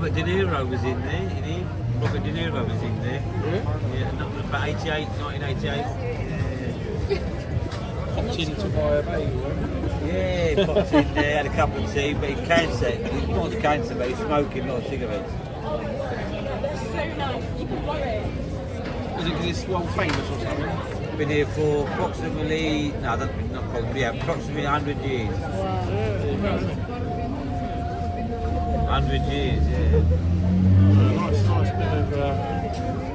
Robert De Niro was in there, you know? Robert De Niro was in there. Yeah, about 88, 1988. Popped in to buy a bagel. Yeah, he popped in there, had a cup of tea, but he cancer. He's not the cancer, but he's smoking a lot of cigarettes. That's so nice. You can borrow it. Is it because it's world famous or something? Been here for approximately, no, not probably, yeah, approximately 100 years. 100 years, yeah. Nice bit of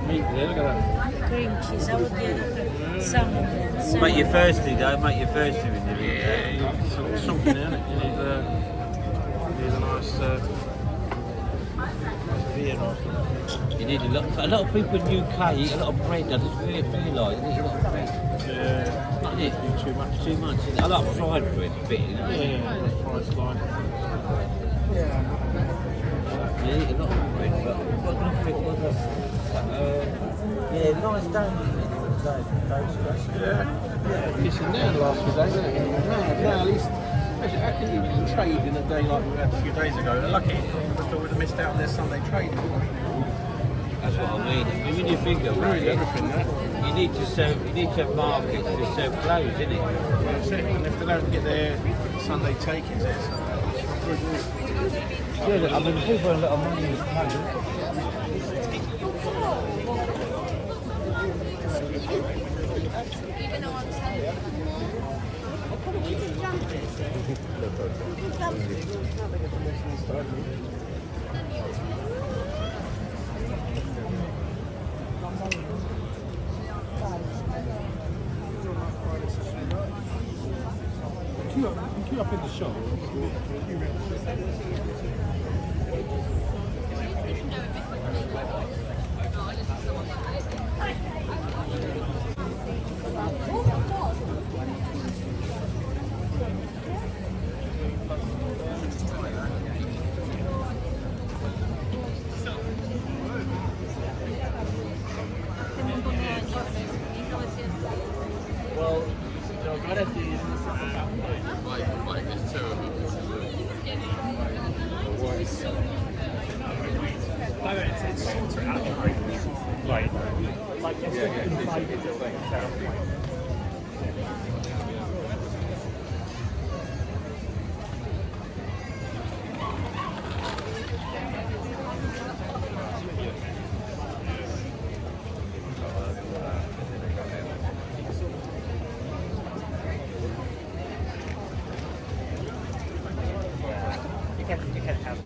meat there, look at that. Cream cheese, I would get salmon. Make you thirsty though, make you thirsty when you eat that. Yeah, it's sort of something in it. You need a nice beer or something. You need a lot of people in the UK eat a lot of bread, I just realise, they eat a lot of bread. Yeah, Not it? too much. Too much. I like fried bread a bit, you know? Yeah, fried slide. You eat a lot of bread, but what can I think was yeah, nice day. Yeah, kissing down the last few days, isn't it? Now at least, how can you trade in a day like we had a few days ago? Lucky, we would have missed out on their Sunday trade. That's what I mean. I mean, when you think of Ruined it, everything, that. you need to have markets to sell clothes, isn't it? That's it. And if they don't get their Sunday takings, it's Yeah, I mean, people have a lot of money in the clothes. queue up in the shop. Well, Like there's two of them. you can have